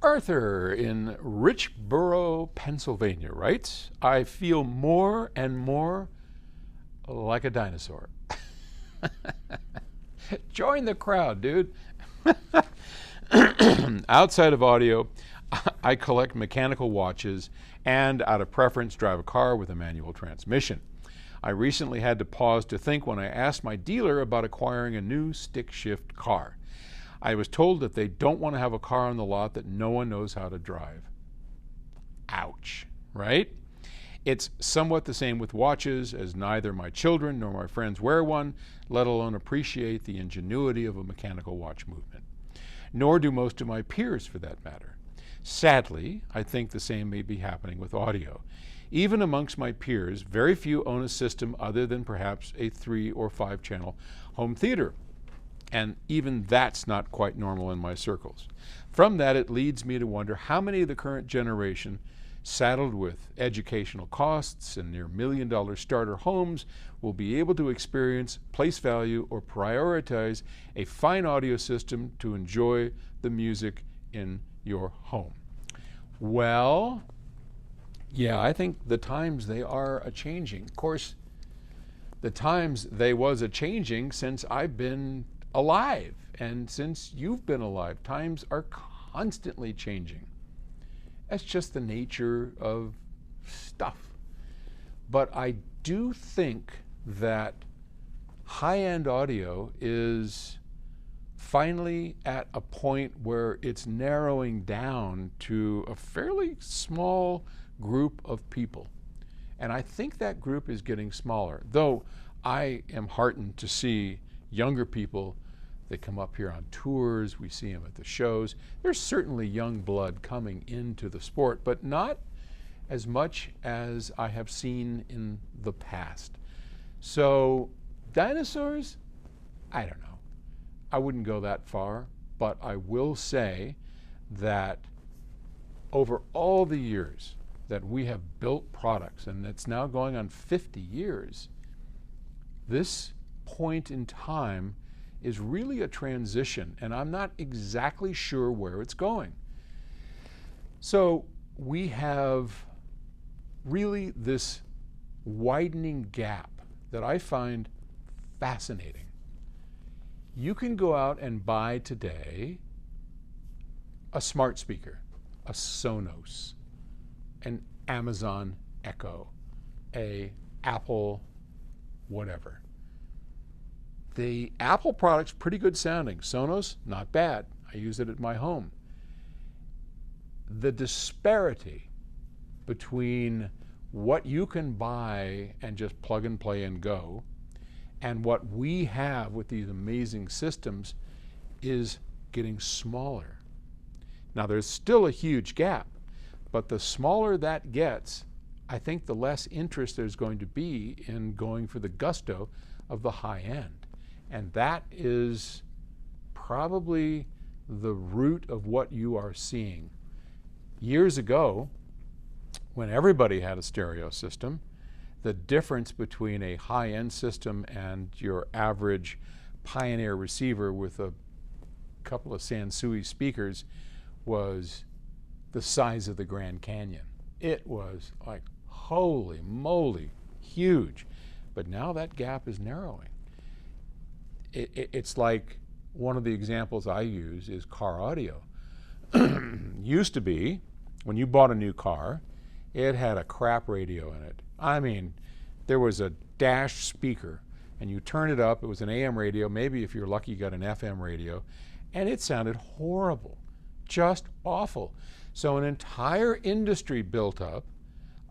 Arthur in Richboro, Pennsylvania writes, I feel more and more like a dinosaur. Join the crowd, dude. Outside of audio, I collect mechanical watches and, out of preference, drive a car with a manual transmission. I recently had to pause to think when I asked my dealer about acquiring a new stick-shift car. I was told that they don't want to have a car on the lot that no one knows how to drive. Ouch, right? It's somewhat the same with watches, as neither my children nor my friends wear one, let alone appreciate the ingenuity of a mechanical watch movement. Nor do most of my peers, for that matter. Sadly, I think the same may be happening with audio. Even amongst my peers, very few own a system other than perhaps a 3 or 5 channel home theater. And even that's not quite normal in my circles. From that, it leads me to wonder how many of the current generation, saddled with educational costs and near $1 million starter homes, will be able to experience, place value, or prioritize a fine audio system to enjoy the music in your home. Well, yeah, I think the times they are a-changing. Of course, the times they was a-changing since I've been alive, and since you've been alive. Times are constantly changing. That's just the nature of stuff. But I do think that high-end audio is finally at a point where it's narrowing down to a fairly small group of people. And I think that group is getting smaller, though I am heartened to see younger people that come up here on tours. We see them at the shows. There's certainly young blood coming into the sport, but not as much as I have seen in the past. So dinosaurs, I don't know. I wouldn't go that far, but I will say that over all the years that we have built products, and it's now going on 50 years, this point in time is really a transition, and I'm not exactly sure where it's going. So we have really this widening gap that I find fascinating. You can go out and buy today a smart speaker, a Sonos, an Amazon Echo, a Apple whatever. The Apple product's pretty good sounding. Sonos, not bad. I use it at my home. The disparity between what you can buy and just plug and play and go, and what we have with these amazing systems is getting smaller. Now, there's still a huge gap, but the smaller that gets, I think the less interest there's going to be in going for the gusto of the high end. And that is probably the root of what you are seeing. Years ago, when everybody had a stereo system, the difference between a high-end system and your average Pioneer receiver with a couple of Sansui speakers was the size of the Grand Canyon. It was like, holy moly, huge. But now that gap is narrowing. It's like one of the examples I use is car audio. Used to be, when you bought a new car, it had a crap radio in it. I mean, there was a dash speaker, and you turn it up, it was an AM radio, maybe if you're lucky you got an FM radio, and it sounded horrible, just awful. So an entire industry built up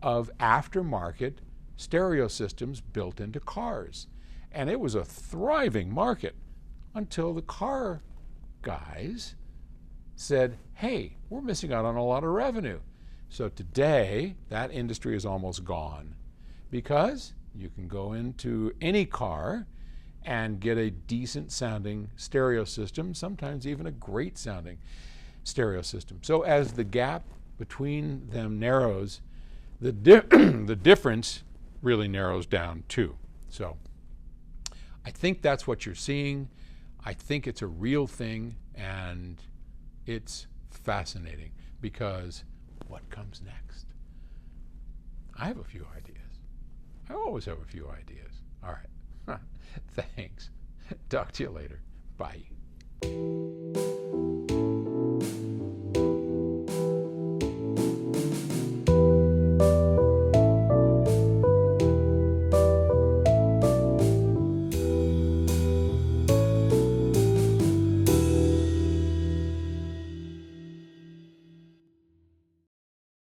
of aftermarket stereo systems built into cars. And it was a thriving market until the car guys said, hey, we're missing out on a lot of revenue. So today, that industry is almost gone because you can go into any car and get a decent sounding stereo system, sometimes even a great sounding stereo system. So as the gap between them narrows, the difference really narrows down too. So I think that's what you're seeing. I think it's a real thing, and it's fascinating, because what comes next? I have a few ideas. I always have a few ideas. All right. Thanks. Talk to you later. Bye.